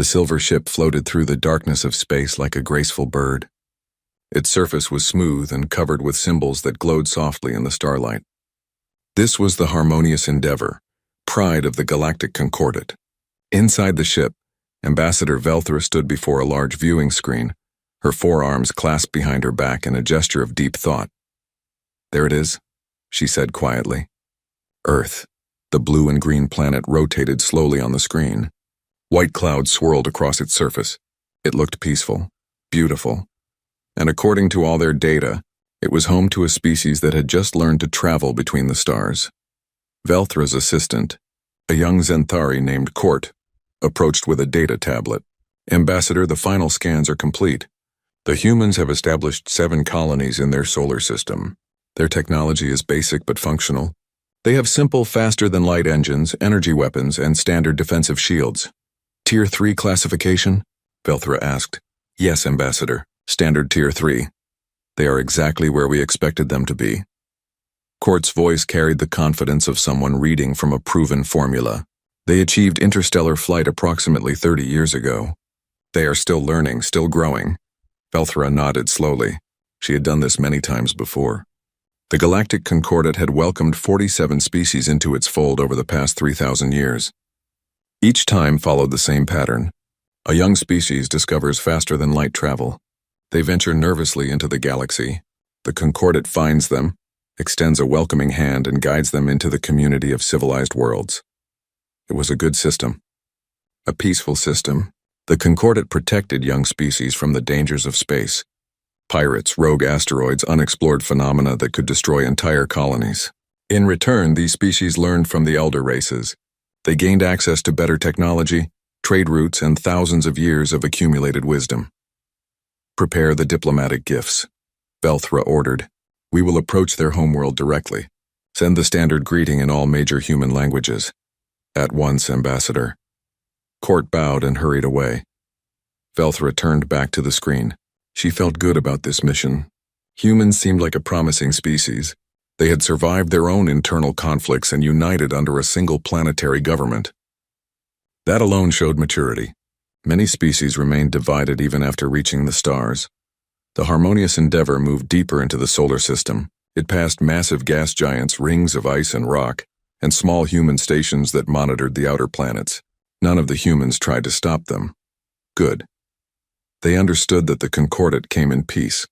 The silver ship floated through the darkness of space like a graceful bird. Its surface was smooth and covered with symbols that glowed softly in the starlight. This was the Harmonious Endeavor, pride of the Galactic Concordat. Inside the ship, Ambassador Velthra stood before a large viewing screen, her forearms clasped behind her back in a gesture of deep thought. "There it is," she said quietly. Earth, the blue and green planet, rotated slowly on the screen. White clouds swirled across its surface. It looked peaceful, beautiful, and according to all their data, it was home to a species that had just learned to travel between the stars. Velthra's assistant, a young Zenthari named Court, approached with a data tablet. "Ambassador, the final scans are complete. The humans have established 7 colonies in their solar system. Their technology is basic but functional. They have simple, faster-than-light engines, energy weapons, and standard defensive shields." "Tier 3 classification?" Velthra asked. "Yes, Ambassador. Standard Tier 3. They are exactly where we expected them to be." Court's voice carried the confidence of someone reading from a proven formula. "They achieved interstellar flight approximately 30 years ago. They are still learning, still growing." Velthra nodded slowly. She had done this many times before. The Galactic Concordat had welcomed 47 species into its fold over the past 3,000 years. Each time followed the same pattern. A young species discovers faster-than-light travel. They venture nervously into the galaxy. The Concordat finds them, extends a welcoming hand, and guides them into the community of civilized worlds. It was a good system. A peaceful system. The Concordat protected young species from the dangers of space. Pirates, rogue asteroids, unexplored phenomena that could destroy entire colonies. In return, these species learned from the elder races. They gained access to better technology, trade routes, and thousands of years of accumulated wisdom. "Prepare the diplomatic gifts," Velthra ordered. "We will approach their homeworld directly. Send the standard greeting in all major human languages." "At once, Ambassador." Court bowed and hurried away. Velthra turned back to the screen. She felt good about this mission. Humans seemed like a promising species. They had survived their own internal conflicts and united under a single planetary government. That alone showed maturity. Many species remained divided even after reaching the stars. The Harmonious Endeavor moved deeper into the solar system. It passed massive gas giants, rings of ice and rock, and small human stations that monitored the outer planets. None of the humans tried to stop them. Good. They understood that the Concordat came in peace.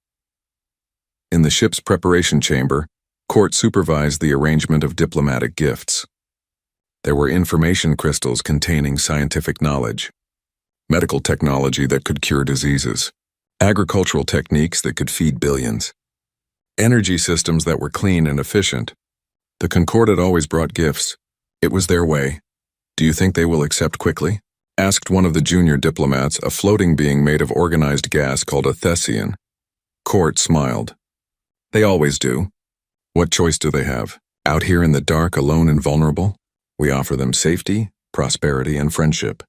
In the ship's preparation chamber, Court supervised the arrangement of diplomatic gifts. There were information crystals containing scientific knowledge, medical technology that could cure diseases, agricultural techniques that could feed billions, energy systems that were clean and efficient. The Concordat always brought gifts. It was their way. "Do you think they will accept quickly?" asked one of the junior diplomats, a floating being made of organized gas called a Thessian. Court smiled. "They always do. What choice do they have? Out here in the dark, alone and vulnerable? We offer them safety, prosperity, and friendship.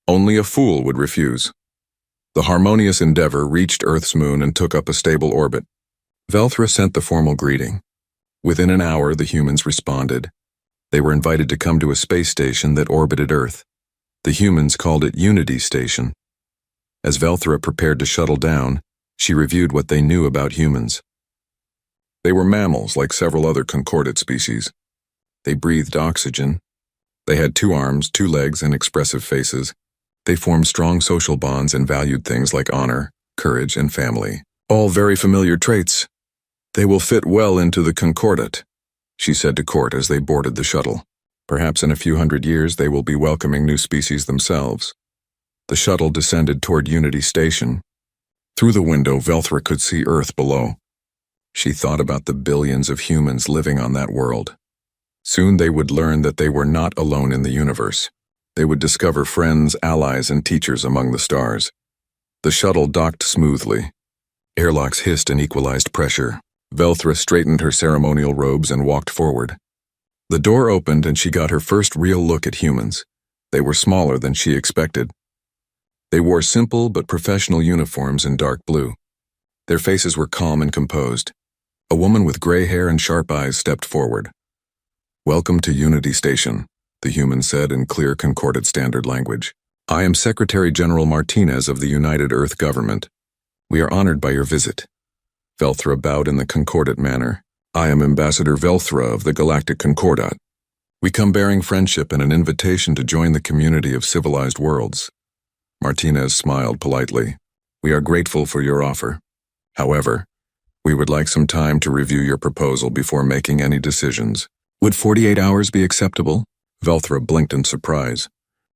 Only a fool would refuse." The Harmonious Endeavor reached Earth's moon and took up a stable orbit. Velthra sent the formal greeting. Within an hour, the humans responded. They were invited to come to a space station that orbited Earth. The humans called it Unity Station. As Velthra prepared to shuttle down, she reviewed what they knew about humans. They were mammals like several other Concordat species. They breathed oxygen. They had 2 arms, 2 legs, and expressive faces. They formed strong social bonds and valued things like honor, courage, and family. All very familiar traits. "They will fit well into the Concordat," she said to Court as they boarded the shuttle. "Perhaps in a few hundred years they will be welcoming new species themselves." The shuttle descended toward Unity Station. Through the window, Velthra could see Earth below. She thought about the billions of humans living on that world. Soon they would learn that they were not alone in the universe. They would discover friends, allies, and teachers among the stars. The shuttle docked smoothly. Airlocks hissed and equalized pressure. Velthra straightened her ceremonial robes and walked forward. The door opened and she got her first real look at humans. They were smaller than she expected. They wore simple but professional uniforms in dark blue. Their faces were calm and composed. A woman with gray hair and sharp eyes stepped forward. "Welcome to Unity Station," the human said in clear Concordat standard language. I am Secretary General Martinez of the United Earth Government. We are honored by your visit. Velthra bowed in the concordate manner. I am Ambassador Velthra of the Galactic Concordat. We come bearing friendship and an invitation to join the community of civilized worlds. Martinez smiled politely. We are grateful for your offer. However, we would like some time to review your proposal before making any decisions. Would 48 hours be acceptable? Velthra blinked in surprise.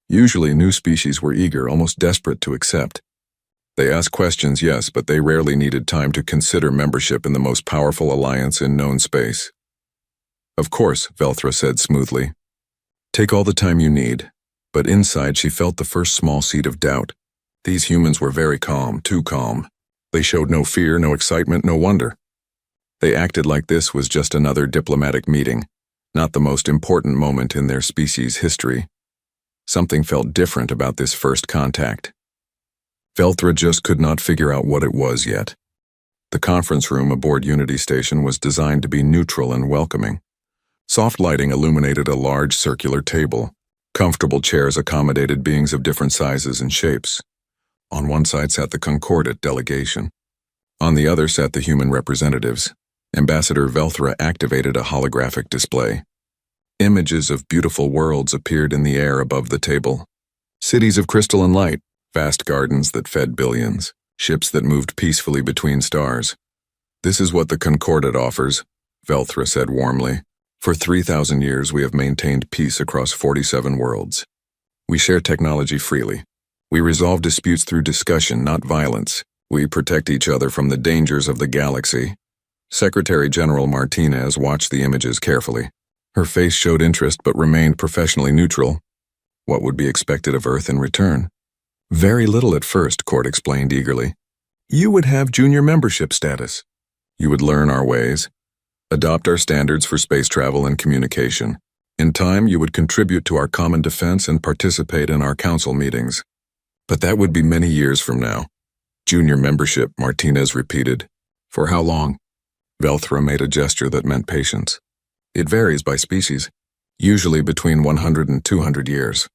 Usually, new species were eager, almost desperate to accept. They asked questions, yes, but they rarely needed time to consider membership in the most powerful alliance in known space. Of course, Velthra said smoothly. Take all the time you need. But inside she felt the first small seed of doubt. These humans were very calm, too calm. They showed no fear, no excitement, no wonder. They acted like this was just another diplomatic meeting, not the most important moment in their species' history. Something felt different about this first contact. Velthra just could not figure out what it was yet. The conference room aboard Unity Station was designed to be neutral and welcoming. Soft lighting illuminated a large circular table. Comfortable chairs accommodated beings of different sizes and shapes. On one side sat the Concordat delegation. On the other sat the human representatives. Ambassador Velthra activated a holographic display. Images of beautiful worlds appeared in the air above the table. Cities of crystal and light, vast gardens that fed billions, ships that moved peacefully between stars. This is what the Concordat offers, Velthra said warmly. For 3,000 years we have maintained peace across 47 worlds. We share technology freely. We resolve disputes through discussion, not violence. We protect each other from the dangers of the galaxy. Secretary General Martinez watched the images carefully. Her face showed interest but remained professionally neutral. What would be expected of Earth in return? Very little at first, Court explained eagerly. You would have junior membership status. You would learn our ways, adopt our standards for space travel and communication. In time, you would contribute to our common defense and participate in our council meetings. But that would be many years from now. Junior membership, Martinez repeated. For how long? Velthra made a gesture that meant patience. It varies by species, usually between 100 and 200 years.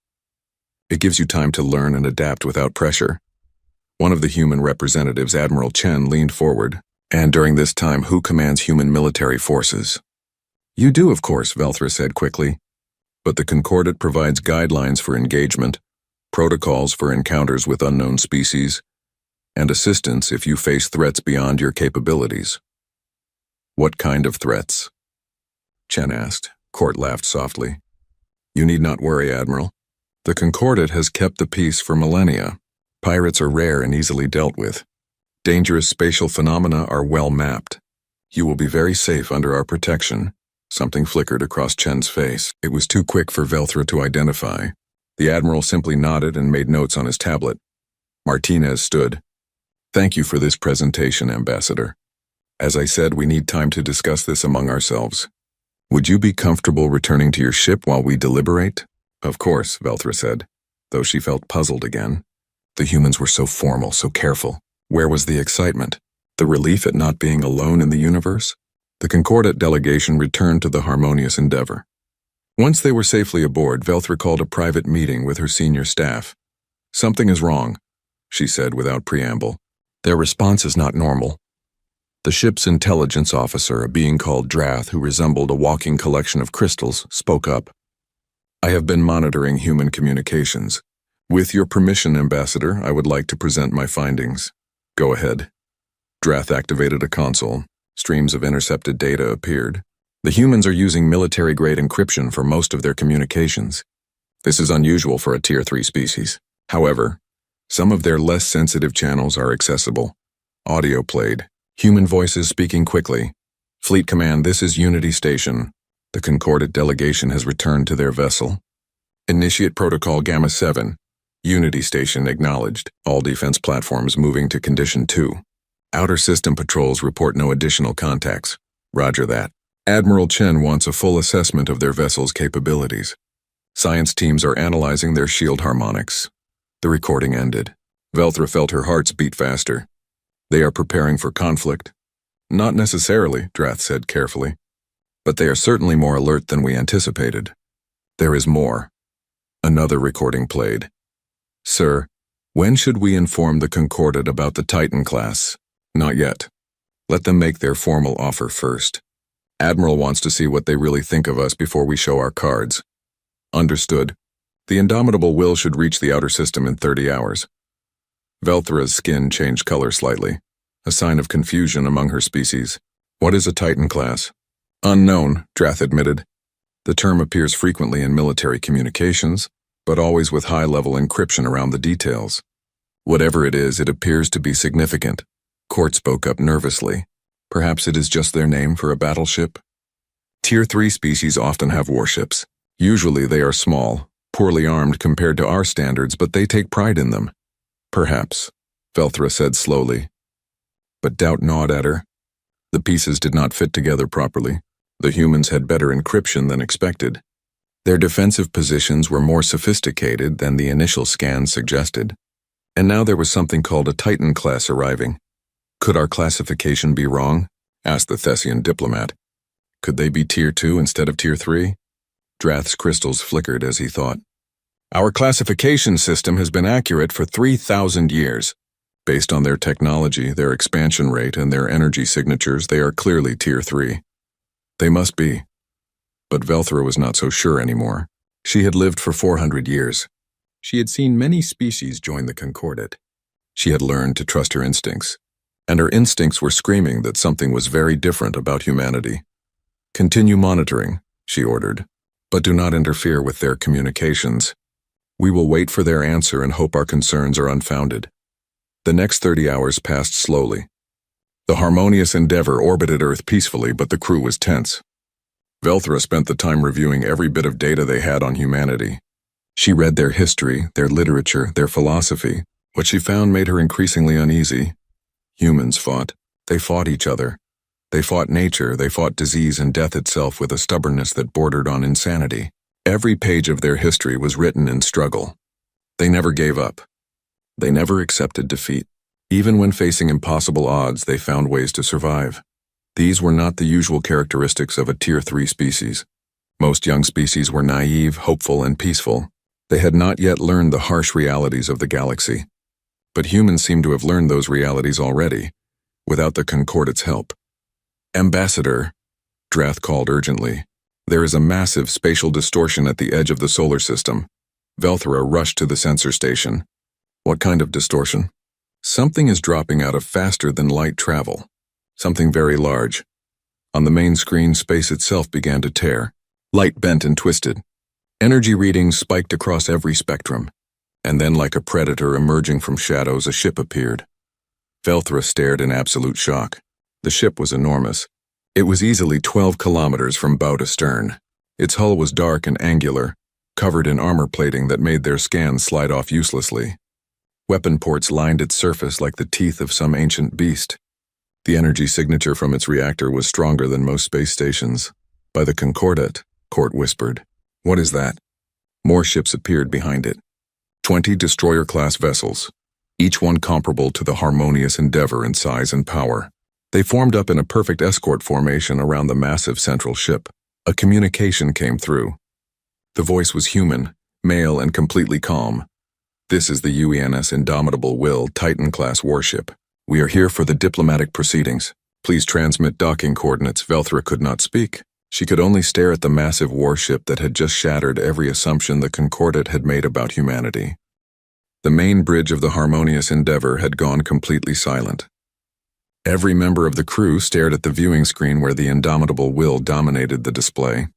It gives you time to learn and adapt without pressure. One of the human representatives, Admiral Chen, leaned forward. And during this time, who commands human military forces? You do, of course, Velthra said quickly. But the Concordat provides guidelines for engagement, protocols for encounters with unknown species, and assistance if you face threats beyond your capabilities. What kind of threats? Chen asked. Court laughed softly. You need not worry, Admiral. The Concordat has kept the peace for millennia. Pirates are rare and easily dealt with. Dangerous spatial phenomena are well mapped. You will be very safe under our protection. Something flickered across Chen's face. It was too quick for Velthra to identify. The Admiral simply nodded and made notes on his tablet. Martinez stood. Thank you for this presentation, Ambassador. As I said, we need time to discuss this among ourselves. Would you be comfortable returning to your ship while we deliberate? Of course, Velthra said, though she felt puzzled again. The humans were so formal, so careful. Where was the excitement? The relief at not being alone in the universe? The Concordat delegation returned to the harmonious endeavor. Once they were safely aboard, Velthra called a private meeting with her senior staff. Something is wrong, she said without preamble. Their response is not normal. The ship's intelligence officer, a being called Drath, who resembled a walking collection of crystals, spoke up. I have been monitoring human communications. With your permission, Ambassador, I would like to present my findings. Go ahead. Drath activated a console. Streams of intercepted data appeared. The humans are using military-grade encryption for most of their communications. This is unusual for a Tier 3 species. However, some of their less sensitive channels are accessible. Audio played. Human voices speaking quickly. Fleet Command, this is Unity Station. The Concordat delegation has returned to their vessel. Initiate Protocol Gamma 7. Unity Station acknowledged. All defense platforms moving to Condition 2. Outer system patrols report no additional contacts. Roger that. Admiral Chen wants a full assessment of their vessel's capabilities. Science teams are analyzing their shield harmonics. The recording ended. Velthra felt her hearts beat faster. They are preparing for conflict. Not necessarily, Drath said carefully. But they are certainly more alert than we anticipated. There is more. Another recording played. Sir, when should we inform the Concordat about the Titan class? Not yet. Let them make their formal offer first. Admiral wants to see what they really think of us before we show our cards. Understood. The indomitable will should reach the outer system in 30 hours. Velthra's skin changed color slightly, a sign of confusion among her species. What is a Titan class? Unknown, Drath admitted. The term appears frequently in military communications, but always with high-level encryption around the details. Whatever it is, it appears to be significant. Court spoke up nervously. Perhaps it is just their name for a battleship? Tier 3 species often have warships. Usually they are small, poorly armed compared to our standards, but they take pride in them. Perhaps, Velthra said slowly. But doubt gnawed at her. The pieces did not fit together properly. The humans had better encryption than expected. Their defensive positions were more sophisticated than the initial scans suggested. And now there was something called a Titan class arriving. Could our classification be wrong? Asked the Thessian diplomat. Could they be Tier 2 instead of Tier 3? Drath's crystals flickered as he thought. Our classification system has been accurate for 3,000 years. Based on their technology, their expansion rate, and their energy signatures, they are clearly Tier 3. They must be. But Velthra was not so sure anymore. She had lived for 400 years. She had seen many species join the Concordat. She had learned to trust her instincts. And her instincts were screaming that something was very different about humanity. Continue monitoring, she ordered, but do not interfere with their communications. We will wait for their answer and hope our concerns are unfounded. The next 30 hours passed slowly. The harmonious Endeavor orbited Earth peacefully, but the crew was tense. Velthra spent the time reviewing every bit of data they had on humanity. She read their history, their literature, their philosophy. What she found made her increasingly uneasy. Humans fought. They fought each other. They fought nature, they fought disease and death itself with a stubbornness that bordered on insanity. Every page of their history was written in struggle. They never gave up. They never accepted defeat. Even when facing impossible odds, they found ways to survive. These were not the usual characteristics of a Tier 3 species. Most young species were naive, hopeful, and peaceful. They had not yet learned the harsh realities of the galaxy. But humans seemed to have learned those realities already, without the Concordat's help. Ambassador, Drath called urgently. There is a massive spatial distortion at the edge of the solar system. Velthra rushed to the sensor station. What kind of distortion? Something is dropping out of faster-than-light travel. Something very large. On the main screen, space itself began to tear. Light bent and twisted. Energy readings spiked across every spectrum. And then, like a predator emerging from shadows, a ship appeared. Velthra stared in absolute shock. The ship was enormous. It was easily 12 kilometers from bow to stern. Its hull was dark and angular, covered in armor plating that made their scans slide off uselessly. Weapon ports lined its surface like the teeth of some ancient beast. The energy signature from its reactor was stronger than most space stations. By the Concordat, Court whispered. What is that? More ships appeared behind it. 20 destroyer-class vessels, each one comparable to the harmonious Endeavor in size and power. They formed up in a perfect escort formation around the massive central ship. A communication came through. The voice was human, male, and completely calm. This is the UENS Indomitable Will Titan-class warship. We are here for the diplomatic proceedings. Please transmit docking coordinates. Velthra could not speak. She could only stare at the massive warship that had just shattered every assumption the Concordat had made about humanity. The main bridge of the harmonious Endeavor had gone completely silent. Every member of the crew stared at the viewing screen where the Indomitable Will dominated the display.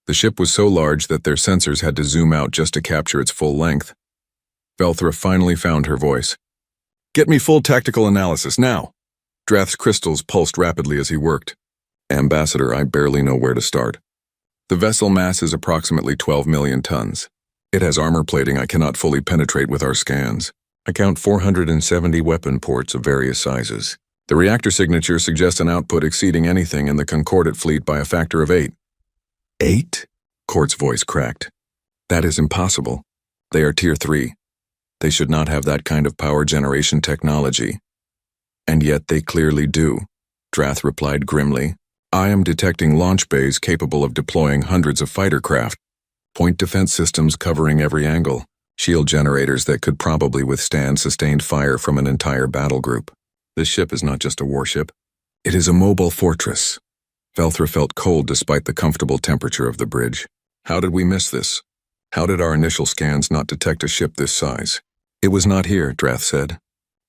The ship was so large that their sensors had to zoom out just to capture its full length. Velthra finally found her voice. Get me full tactical analysis, now! Drath's crystals pulsed rapidly as he worked. Ambassador, I barely know where to start. The vessel mass is approximately 12 million tons. It has armor plating I cannot fully penetrate with our scans. I count 470 weapon ports of various sizes. The reactor signature suggests an output exceeding anything in the Concordat fleet by a factor of 8. 8? Court's voice cracked. That is impossible. They are Tier 3. They should not have that kind of power generation technology. And yet they clearly do, Drath replied grimly. I am detecting launch bays capable of deploying hundreds of fighter craft, point defense systems covering every angle, shield generators that could probably withstand sustained fire from an entire battle group. This ship is not just a warship. It is a mobile fortress. Velthra felt cold despite the comfortable temperature of the bridge. How did we miss this? How did our initial scans not detect a ship this size? It was not here, Drath said.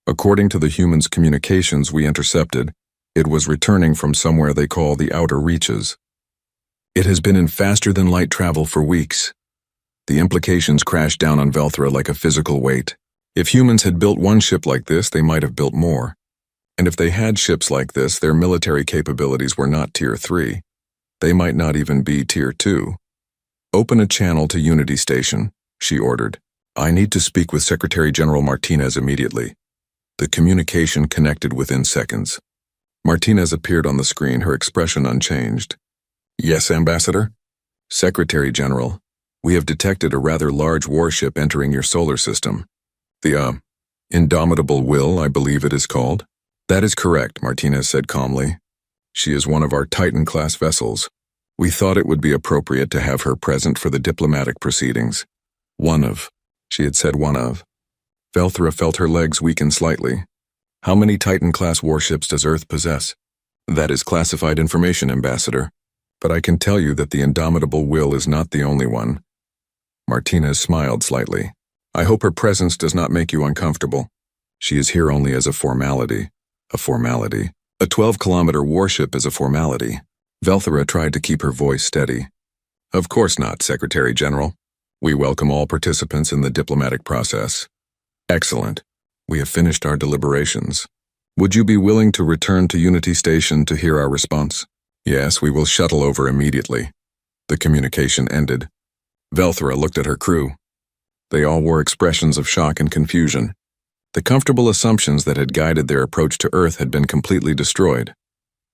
According to the humans' communications we intercepted, it was returning from somewhere they call the outer reaches. It has been in faster-than-light travel for weeks. The implications crashed down on Velthra like a physical weight. If humans had built one ship like this, they might have built more. And if they had ships like this, their military capabilities were not Tier 3. They might not even be Tier 2. Open a channel to Unity Station, she ordered. I need to speak with Secretary General Martinez immediately. The communication connected within seconds. Martinez appeared on the screen, her expression unchanged. Yes, Ambassador? Secretary General, we have detected a rather large warship entering your solar system. The, Indomitable Will, I believe it is called. That is correct, Martinez said calmly. She is one of our Titan-class vessels. We thought it would be appropriate to have her present for the diplomatic proceedings. She had said one of. Velthra felt her legs weaken slightly. How many Titan-class warships does Earth possess? That is classified information, Ambassador. But I can tell you that the Indomitable Will is not the only one. Martinez smiled slightly. I hope her presence does not make you uncomfortable. She is here only as a formality. A formality. A 12-kilometer warship is a formality. Velthra tried to keep her voice steady. Of course not, Secretary General. We welcome all participants in the diplomatic process. Excellent. We have finished our deliberations. Would you be willing to return to Unity Station to hear our response? Yes, we will shuttle over immediately. The communication ended. Velthra looked at her crew. They all wore expressions of shock and confusion. The comfortable assumptions that had guided their approach to Earth had been completely destroyed.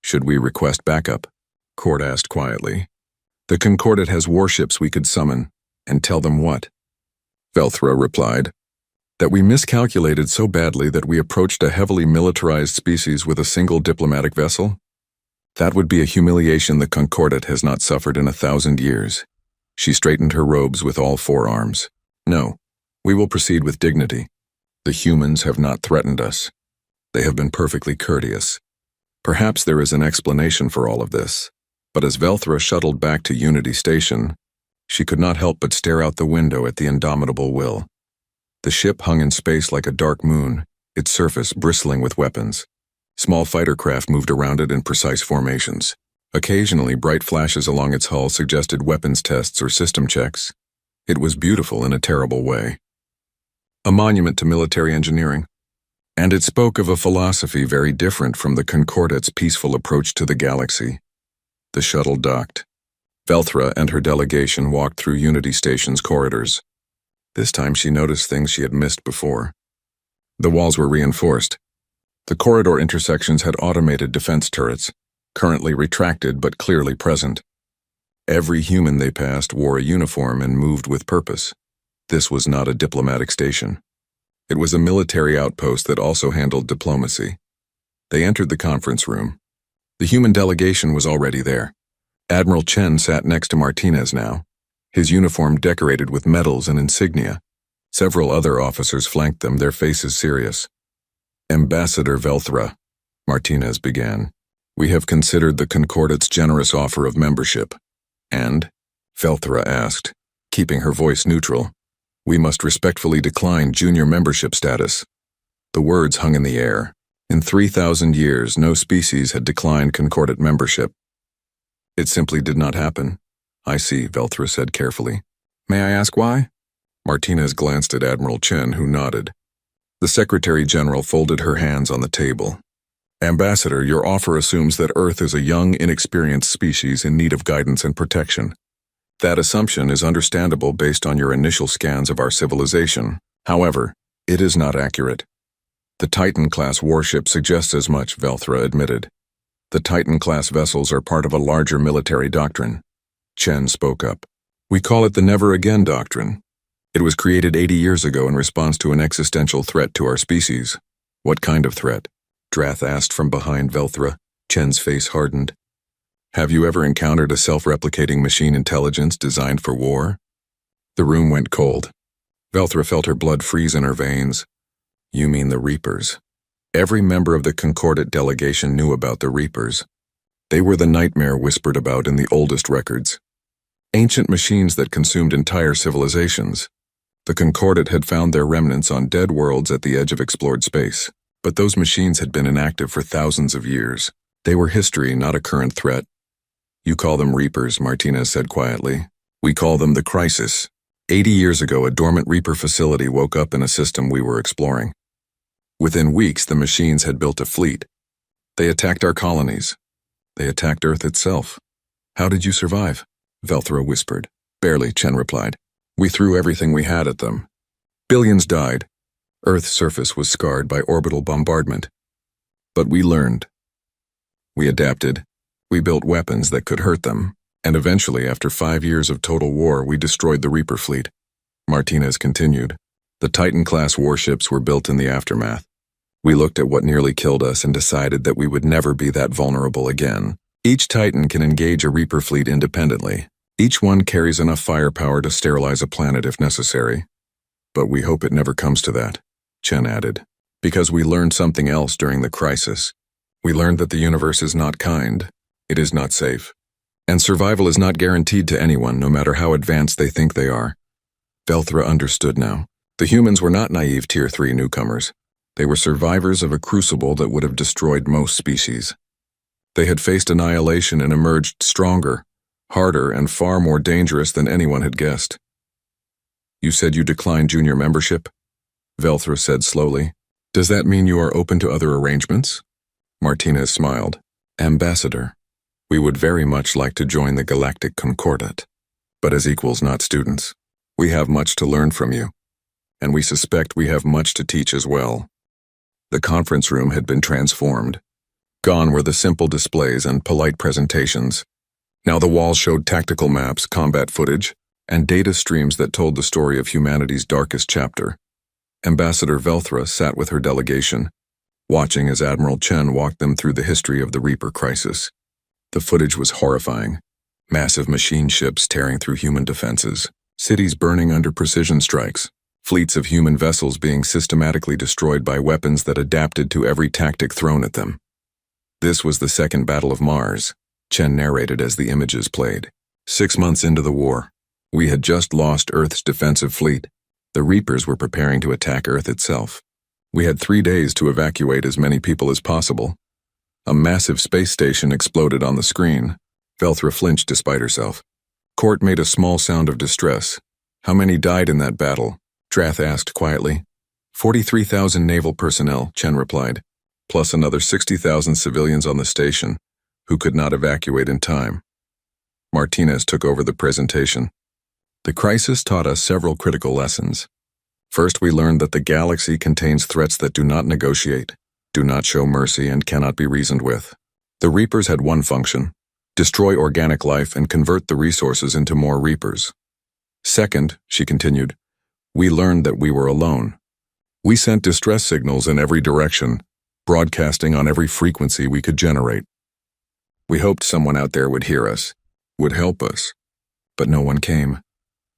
Should we request backup? Cord asked quietly. The Concordat has warships we could summon, and tell them what? Velthra replied. That we miscalculated so badly that we approached a heavily militarized species with a single diplomatic vessel? That would be a humiliation the Concordat has not suffered in 1,000 years. She straightened her robes with all four arms. No, we will proceed with dignity. The humans have not threatened us. They have been perfectly courteous. Perhaps there is an explanation for all of this, but as Velthra shuttled back to Unity Station, she could not help but stare out the window at the Indomitable Will. The ship hung in space like a dark moon, its surface bristling with weapons. Small fighter craft moved around it in precise formations. Occasionally, bright flashes along its hull suggested weapons tests or system checks. It was beautiful in a terrible way. A monument to military engineering. And it spoke of a philosophy very different from the Concordat's peaceful approach to the galaxy. The shuttle docked. Velthra and her delegation walked through Unity Station's corridors. This time she noticed things she had missed before. The walls were reinforced. The corridor intersections had automated defense turrets, currently retracted but clearly present. Every human they passed wore a uniform and moved with purpose. This was not a diplomatic station. It was a military outpost that also handled diplomacy. They entered the conference room. The human delegation was already there. Admiral Chen sat next to Martinez now, his uniform decorated with medals and insignia. Several other officers flanked them, their faces serious. Ambassador Velthra, Martinez began, we have considered the Concordat's generous offer of membership. And? Velthra asked, keeping her voice neutral. We must respectfully decline junior membership status. The words hung in the air. In 3,000 years, no species had declined Concordat membership. It simply did not happen. I see, Velthra said carefully. May I ask why? Martinez glanced at Admiral Chen, who nodded. The Secretary General folded her hands on the table. Ambassador, your offer assumes that Earth is a young, inexperienced species in need of guidance and protection. That assumption is understandable based on your initial scans of our civilization. However, it is not accurate. The Titan-class warship suggests as much, Velthra admitted. The Titan-class vessels are part of a larger military doctrine. Chen spoke up. We call it the Never Again Doctrine. It was created 80 years ago in response to an existential threat to our species. What kind of threat? Drath asked from behind Velthra. Chen's face hardened. Have you ever encountered a self-replicating machine intelligence designed for war? The room went cold. Velthra felt her blood freeze in her veins. You mean the Reapers? Every member of the Concordat delegation knew about the Reapers. They were the nightmare whispered about in the oldest records. Ancient machines that consumed entire civilizations. The Concordat had found their remnants on dead worlds at the edge of explored space, but those machines had been inactive for thousands of years. They were history, not a current threat. You call them Reapers, Martinez said quietly. We call them the Crisis. 80 years ago, a dormant Reaper facility woke up in a system we were exploring. Within weeks, the machines had built a fleet. They attacked our colonies. They attacked Earth itself. How did you survive? Velthra whispered. Barely, Chen replied. We threw everything we had at them. Billions died. Earth's surface was scarred by orbital bombardment. But we learned. We adapted. We built weapons that could hurt them. And eventually, after 5 years of total war, we destroyed the Reaper fleet. Martinez continued. The Titan-class warships were built in the aftermath. We looked at what nearly killed us and decided that we would never be that vulnerable again. Each Titan can engage a Reaper fleet independently. Each one carries enough firepower to sterilize a planet if necessary. But we hope it never comes to that, Chen added. Because we learned something else during the crisis. We learned that the universe is not kind. It is not safe. And survival is not guaranteed to anyone, no matter how advanced they think they are. Velthra understood now. The humans were not naive Tier 3 newcomers. They were survivors of a crucible that would have destroyed most species. They had faced annihilation and emerged stronger, harder, and far more dangerous than anyone had guessed. You said you declined junior membership? Velthra said slowly. Does that mean you are open to other arrangements? Martinez smiled. Ambassador, we would very much like to join the Galactic Concordat, but as equals, not students. We have much to learn from you, and we suspect we have much to teach as well. The conference room had been transformed. Gone were the simple displays and polite presentations. Now the walls showed tactical maps, combat footage, and data streams that told the story of humanity's darkest chapter. Ambassador Velthra sat with her delegation, watching as Admiral Chen walked them through the history of the Reaper crisis. The footage was horrifying. Massive machine ships tearing through human defenses, cities burning under precision strikes, fleets of human vessels being systematically destroyed by weapons that adapted to every tactic thrown at them. This was the Second Battle of Mars, Chen narrated as the images played. 6 months into the war, we had just lost Earth's defensive fleet. The Reapers were preparing to attack Earth itself. We had 3 days to evacuate as many people as possible. A massive space station exploded on the screen. Velthra flinched despite herself. Court made a small sound of distress. How many died in that battle? Drath asked quietly. 43,000 naval personnel, Chen replied, plus another 60,000 civilians on the station, who could not evacuate in time. Martinez took over the presentation. The crisis taught us several critical lessons. First, we learned that the galaxy contains threats that do not negotiate, do not show mercy, and cannot be reasoned with. The Reapers had one function: destroy organic life and convert the resources into more Reapers. Second, she continued, we learned that we were alone. We sent distress signals in every direction, broadcasting on every frequency we could generate. We hoped someone out there would hear us, would help us, but no one came.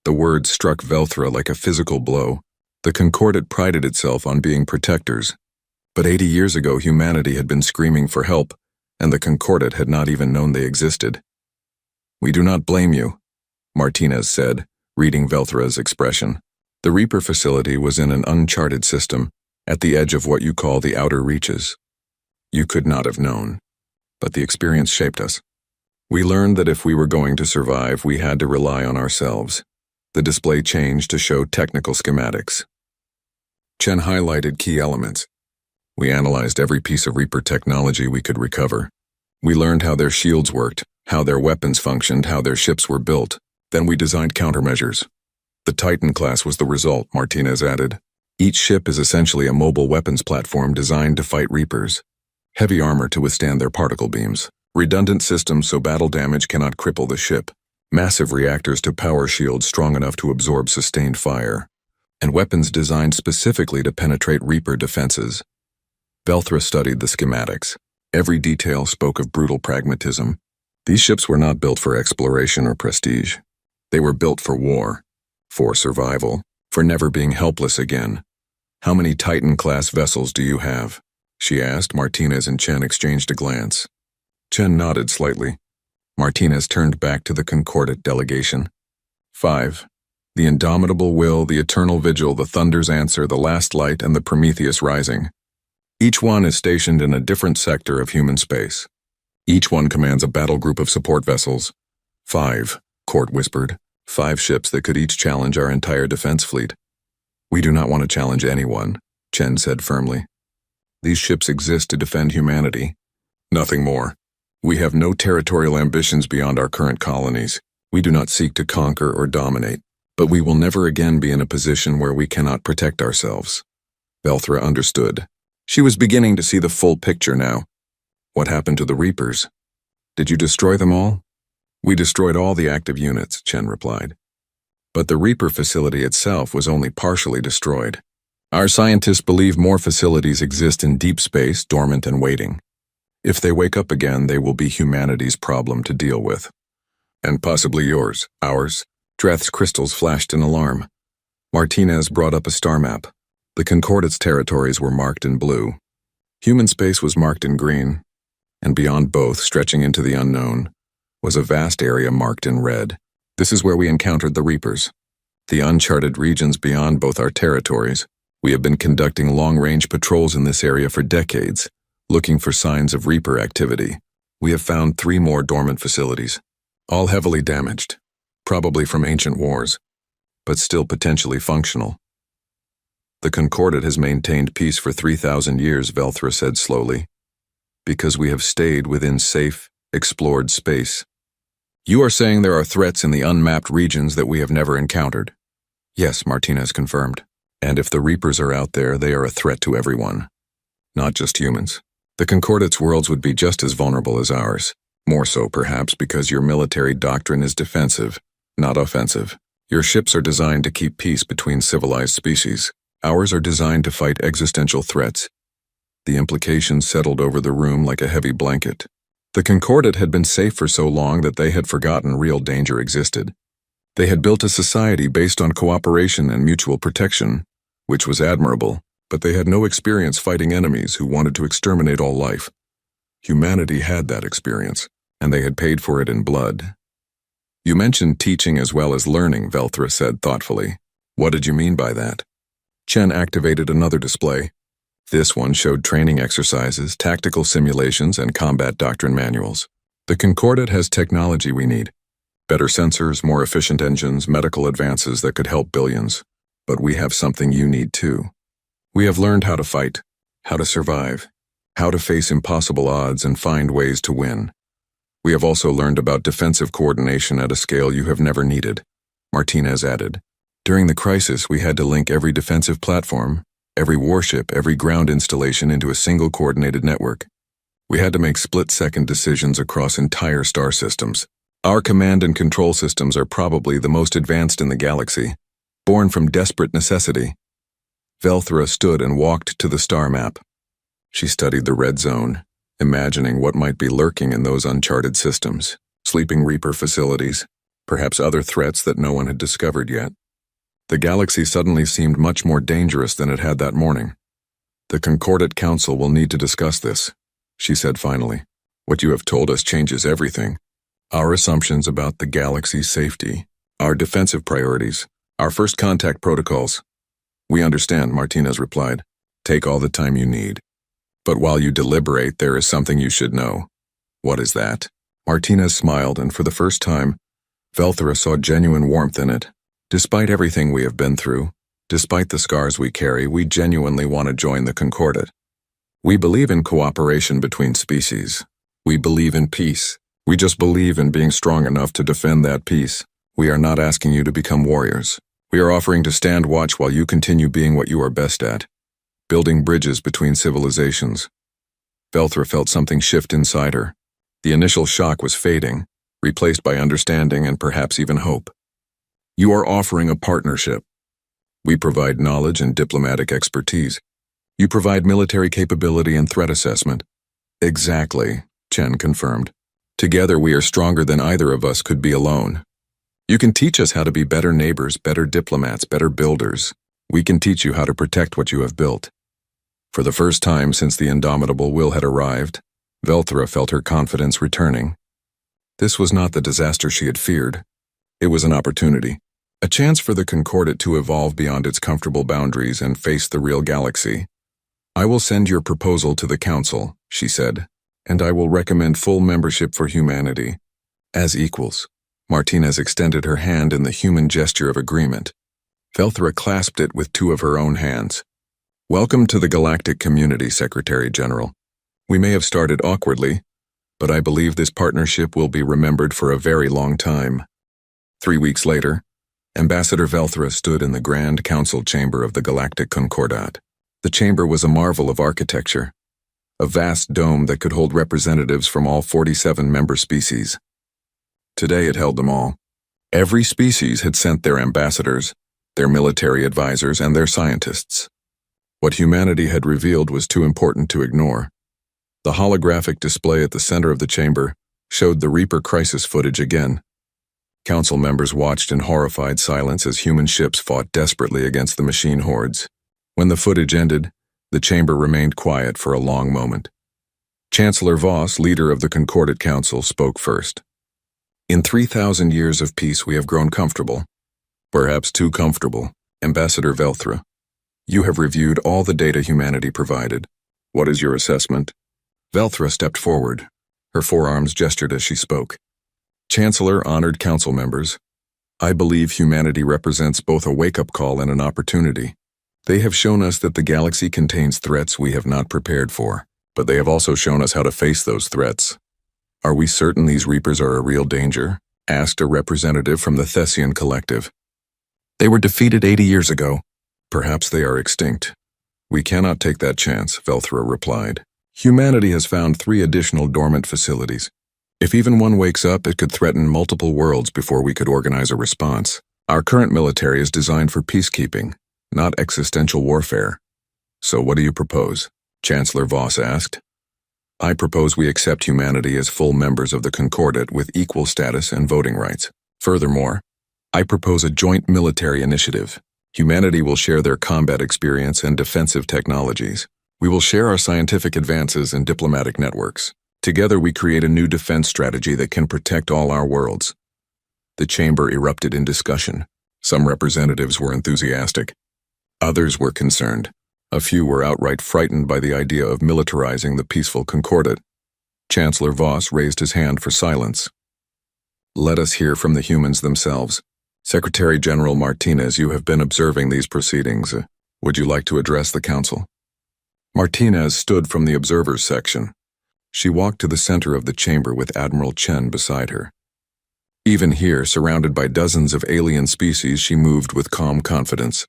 The words struck Velthra like a physical blow. The Concordat prided itself on being protectors, but 80 years ago humanity had been screaming for help, and the Concordat had not even known they existed. We do not blame you, Martinez said, reading Velthra's expression. The Reaper facility was in an uncharted system, at the edge of what you call the outer reaches. You could not have known, but the experience shaped us. We learned that if we were going to survive, we had to rely on ourselves. The display changed to show technical schematics. Chen highlighted key elements. We analyzed every piece of Reaper technology we could recover. We learned how their shields worked, how their weapons functioned, how their ships were built. Then we designed countermeasures. The Titan class was the result, Martinez added. Each ship is essentially a mobile weapons platform designed to fight Reapers. Heavy armor to withstand their particle beams. Redundant systems so battle damage cannot cripple the ship. Massive reactors to power shields strong enough to absorb sustained fire. And weapons designed specifically to penetrate Reaper defenses. Velthra studied the schematics. Every detail spoke of brutal pragmatism. These ships were not built for exploration or prestige. They were built for war, for survival, for never being helpless again. How many Titan-class vessels do you have? She asked. Martinez and Chen exchanged a glance. Chen nodded slightly. Martinez turned back to the Concordat delegation. 5. The Indomitable Will, the Eternal Vigil, the Thunder's Answer, the Last Light, and the Prometheus Rising. Each one is stationed in a different sector of human space. Each one commands a battle group of support vessels. 5, Court whispered. 5 ships that could each challenge our entire defense fleet. We do not want to challenge anyone, Chen said firmly. These ships exist to defend humanity. Nothing more. We have no territorial ambitions beyond our current colonies. We do not seek to conquer or dominate, but we will never again be in a position where we cannot protect ourselves. Velthra understood. She was beginning to see the full picture now. What happened to the Reapers? Did you destroy them all? We destroyed all the active units, Chen replied. But the Reaper facility itself was only partially destroyed. Our scientists believe more facilities exist in deep space, dormant and waiting. If they wake up again, they will be humanity's problem to deal with. And possibly yours, ours. Dreth's crystals flashed an alarm. Martinez brought up a star map. The Concordat's territories were marked in blue. Human space was marked in green, and beyond both, stretching into the unknown, was a vast area marked in red. This is where we encountered the Reapers. The uncharted regions beyond both our territories. We have been conducting long-range patrols in this area for decades, looking for signs of Reaper activity. We have found 3 more dormant facilities, all heavily damaged, probably from ancient wars, but still potentially functional. The Concordat has maintained peace for 3,000 years, Velthra said slowly, because we have stayed within safe, explored space. You are saying there are threats in the unmapped regions that we have never encountered? Yes, Martinez confirmed. And if the Reapers are out there, they are a threat to everyone, not just humans. The Concordat's worlds would be just as vulnerable as ours. More so, perhaps, because your military doctrine is defensive, not offensive. Your ships are designed to keep peace between civilized species. Ours are designed to fight existential threats. The implications settled over the room like a heavy blanket. The Concordat had been safe for so long that they had forgotten real danger existed. They had built a society based on cooperation and mutual protection, which was admirable, but they had no experience fighting enemies who wanted to exterminate all life. Humanity had that experience, and they had paid for it in blood. You mentioned teaching as well as learning, Velthra said thoughtfully. What did you mean by that? Chen activated another display. This one showed training exercises, tactical simulations, and combat doctrine manuals. The Concordat has technology we need. Better sensors, more efficient engines, medical advances that could help billions. But we have something you need too. We have learned how to fight, how to survive, how to face impossible odds and find ways to win. We have also learned about defensive coordination at a scale you have never needed, Martinez added. During the crisis, we had to link every defensive platform, every warship, every ground installation into a single coordinated network. We had to make split-second decisions across entire star systems. Our command and control systems are probably the most advanced in the galaxy, born from desperate necessity. Velthra stood and walked to the star map. She studied the red zone, imagining what might be lurking in those uncharted systems, sleeping Reaper facilities, perhaps other threats that no one had discovered yet. The galaxy suddenly seemed much more dangerous than it had that morning. The Concordat Council will need to discuss this, she said finally. What you have told us changes everything. Our assumptions about the galaxy's safety, our defensive priorities, our first contact protocols. We understand, Martinez replied. Take all the time you need. But while you deliberate, there is something you should know. What is that? Martinez smiled, and for the first time, Velthra saw genuine warmth in it. Despite everything we have been through, despite the scars we carry, we genuinely want to join the Concordat. We believe in cooperation between species. We believe in peace. We just believe in being strong enough to defend that peace. We are not asking you to become warriors. We are offering to stand watch while you continue being what you are best at, building bridges between civilizations. Velthra felt something shift inside her. The initial shock was fading, replaced by understanding and perhaps even hope. You are offering a partnership. We provide knowledge and diplomatic expertise. You provide military capability and threat assessment. Exactly, Chen confirmed. Together we are stronger than either of us could be alone. You can teach us how to be better neighbors, better diplomats, better builders. We can teach you how to protect what you have built. For the first time since the indomitable will had arrived, Velthra felt her confidence returning. This was not the disaster she had feared. It was an opportunity, a chance for the Concordat to evolve beyond its comfortable boundaries and face the real galaxy. I will send your proposal to the Council, she said, and I will recommend full membership for humanity. As equals. Martinez extended her hand in the human gesture of agreement. Velthra clasped it with two of her own hands. Welcome to the Galactic Community, Secretary General. We may have started awkwardly, but I believe this partnership will be remembered for a very long time. 3 weeks later, Ambassador Velthra stood in the Grand Council chamber of the Galactic Concordat. The chamber was a marvel of architecture, a vast dome that could hold representatives from all 47 member species. Today it held them all. Every species had sent their ambassadors, their military advisors, and their scientists. What humanity had revealed was too important to ignore. The holographic display at the center of the chamber showed the Reaper crisis footage again. Council members watched in horrified silence as human ships fought desperately against the machine hordes. When the footage ended, the chamber remained quiet for a long moment. Chancellor Voss, leader of the Concordat Council, spoke first. In 3,000 years of peace we have grown comfortable. Perhaps too comfortable, Ambassador Velthra. You have reviewed all the data humanity provided. What is your assessment? Velthra stepped forward. Her forearms gestured as she spoke. Chancellor, honored council members, I believe humanity represents both a wake-up call and an opportunity. They have shown us that the galaxy contains threats we have not prepared for, but they have also shown us how to face those threats. Are we certain these Reapers are a real danger? Asked a representative from the Thessian Collective. They were defeated 80 years ago. Perhaps they are extinct. We cannot take that chance, Velthra replied. Humanity has found 3 additional dormant facilities. If even one wakes up, it could threaten multiple worlds before we could organize a response. Our current military is designed for peacekeeping, not existential warfare. So what do you propose? Chancellor Voss asked. I propose we accept humanity as full members of the Concordat with equal status and voting rights. Furthermore, I propose a joint military initiative. Humanity will share their combat experience and defensive technologies. We will share our scientific advances and diplomatic networks. Together we create a new defense strategy that can protect all our worlds. The chamber erupted in discussion. Some representatives were enthusiastic. Others were concerned. A few were outright frightened by the idea of militarizing the peaceful Concordat. Chancellor Voss raised his hand for silence. Let us hear from the humans themselves. Secretary General Martinez, you have been observing these proceedings. Would you like to address the council? Martinez stood from the observers section. She walked to the center of the chamber with Admiral Chen beside her. Even here, surrounded by dozens of alien species, she moved with calm confidence.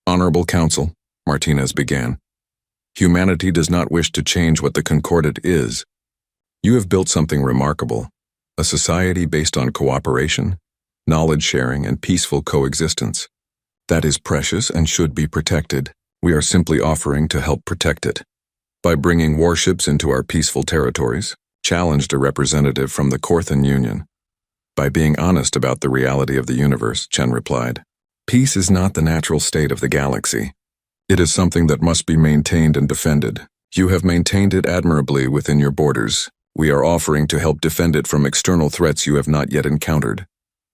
Honorable Council, Martinez began. Humanity does not wish to change what the Concordat is. You have built something remarkable, a society based on cooperation, knowledge sharing, and peaceful coexistence. That is precious and should be protected. We are simply offering to help protect it. By bringing warships into our peaceful territories, challenged a representative from the Corthan Union. By being honest about the reality of the universe, Chen replied. Peace is not the natural state of the galaxy. It is something that must be maintained and defended. You have maintained it admirably within your borders. We are offering to help defend it from external threats you have not yet encountered.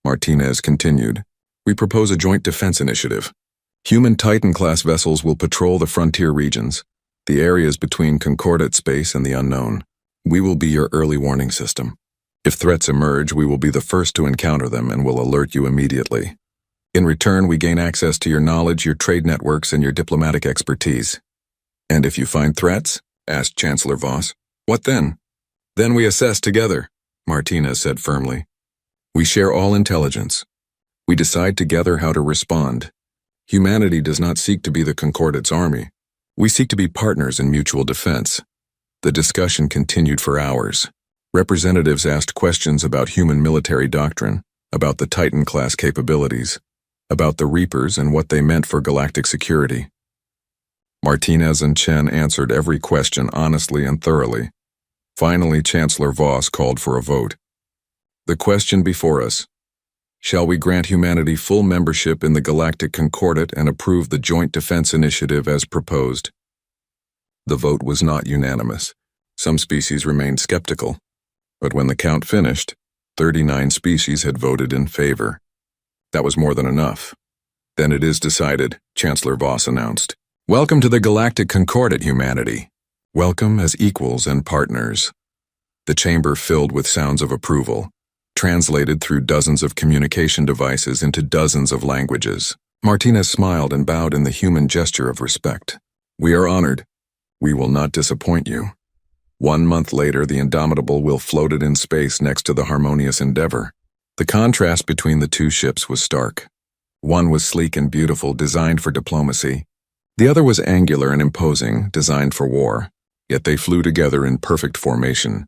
Martinez continued. We propose a joint defense initiative. Human Titan-class vessels will patrol the frontier regions, the areas between Concordat space and the unknown. We will be your early warning system. If threats emerge, we will be the first to encounter them and will alert you immediately. In return, we gain access to your knowledge, your trade networks, and your diplomatic expertise. And if you find threats? Asked Chancellor Voss. What then? Then we assess together, Martinez said firmly. We share all intelligence. We decide together how to respond. Humanity does not seek to be the Concordat's army. We seek to be partners in mutual defense. The discussion continued for hours. Representatives asked questions about human military doctrine, about the Titan-class capabilities, about the Reapers and what they meant for galactic security. Martinez and Chen answered every question honestly and thoroughly. Finally, Chancellor Voss called for a vote. The question before us. Shall we grant humanity full membership in the Galactic Concordat and approve the Joint Defense Initiative as proposed? The vote was not unanimous. Some species remained skeptical. But when the count finished, 39 species had voted in favor. That was more than enough. Then it is decided, Chancellor Voss announced. Welcome to the Galactic Concordat, humanity. Welcome as equals and partners. The chamber filled with sounds of approval, translated through dozens of communication devices into dozens of languages. Martinez smiled and bowed in the human gesture of respect. We are honored. We will not disappoint you. 1 month later, the Indomitable Will floated in space next to the Harmonious Endeavor. The contrast between the two ships was stark. One was sleek and beautiful, designed for diplomacy. The other was angular and imposing, designed for war. Yet they flew together in perfect formation.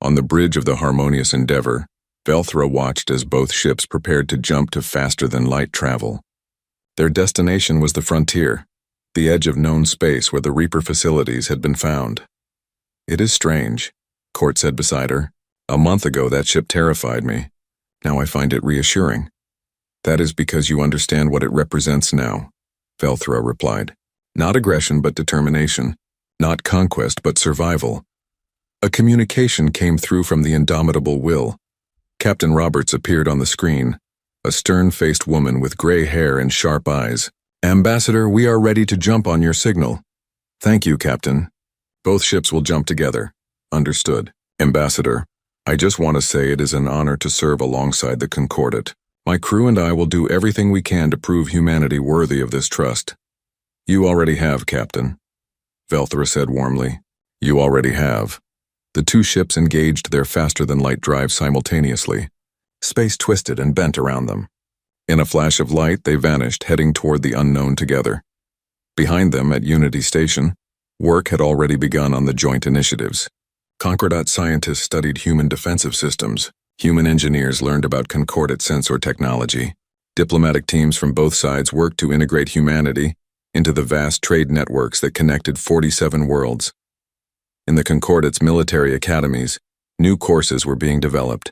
On the bridge of the Harmonious Endeavor, Velthra watched as both ships prepared to jump to faster-than-light travel. Their destination was the frontier, the edge of known space where the Reaper facilities had been found. It is strange, Court said beside her. A month ago that ship terrified me. Now I find it reassuring. That is because you understand what it represents now, Velthra replied. Not aggression but determination. Not conquest but survival. A communication came through from the Indomitable Will. Captain Roberts appeared on the screen, a stern-faced woman with gray hair and sharp eyes. Ambassador, we are ready to jump on your signal. Thank you, Captain. Both ships will jump together. Understood. Ambassador, I just want to say it is an honor to serve alongside the Concordat. My crew and I will do everything we can to prove humanity worthy of this trust. You already have, Captain. Velthra said warmly. You already have. The two ships engaged their faster-than-light drive simultaneously. Space twisted and bent around them. In a flash of light, they vanished, heading toward the unknown together. Behind them, at Unity Station, work had already begun on the joint initiatives. Concordat scientists studied human defensive systems. Human engineers learned about Concordat sensor technology. Diplomatic teams from both sides worked to integrate humanity into the vast trade networks that connected 47 worlds. In the Concordat's military academies, new courses were being developed.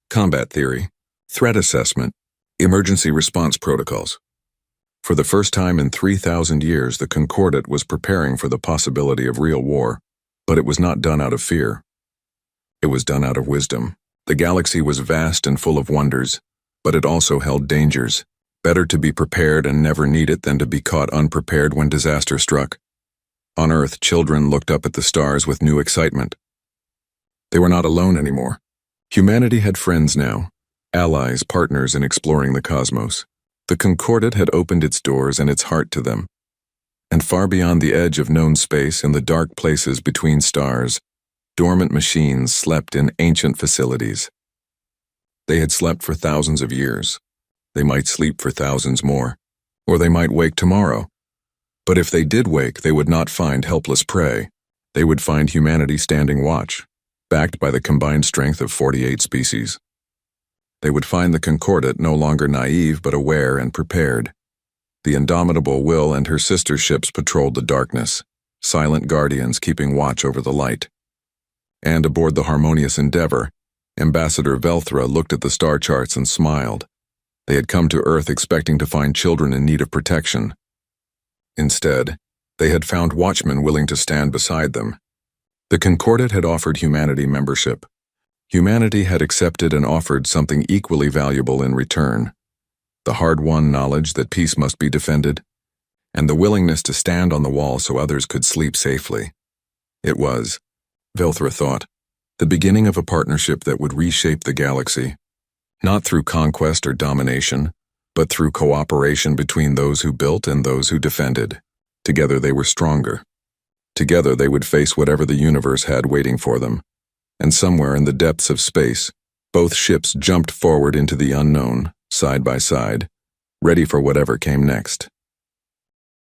Combat theory, threat assessment, emergency response protocols. For the first time in 3,000 years, the Concordat was preparing for the possibility of real war, but it was not done out of fear. It was done out of wisdom. The galaxy was vast and full of wonders, but it also held dangers. Better to be prepared and never need it than to be caught unprepared when disaster struck. On Earth, children looked up at the stars with new excitement. They were not alone anymore. Humanity had friends now, allies, partners in exploring the cosmos. The Concordat had opened its doors and its heart to them. And far beyond the edge of known space, in the dark places between stars, dormant machines slept in ancient facilities. They had slept for thousands of years. They might sleep for thousands more, or they might wake tomorrow. But if they did wake, they would not find helpless prey. They would find humanity standing watch, backed by the combined strength of 48 species. They would find the Concordat no longer naive but aware and prepared. The Indomitable Will and her sister ships patrolled the darkness, silent guardians keeping watch over the light. And aboard the Harmonious Endeavor, Ambassador Velthra looked at the star charts and smiled. They had come to Earth expecting to find children in need of protection. Instead, they had found watchmen willing to stand beside them. The Concordat had offered humanity membership. Humanity had accepted and offered something equally valuable in return: the hard-won knowledge that peace must be defended, and the willingness to stand on the wall so others could sleep safely. It was, Velthra thought, the beginning of a partnership that would reshape the galaxy, not through conquest or domination, but through cooperation between those who built and those who defended. Together they were stronger. Together they would face whatever the universe had waiting for them. And somewhere in the depths of space, both ships jumped forward into the unknown, side by side, ready for whatever came next.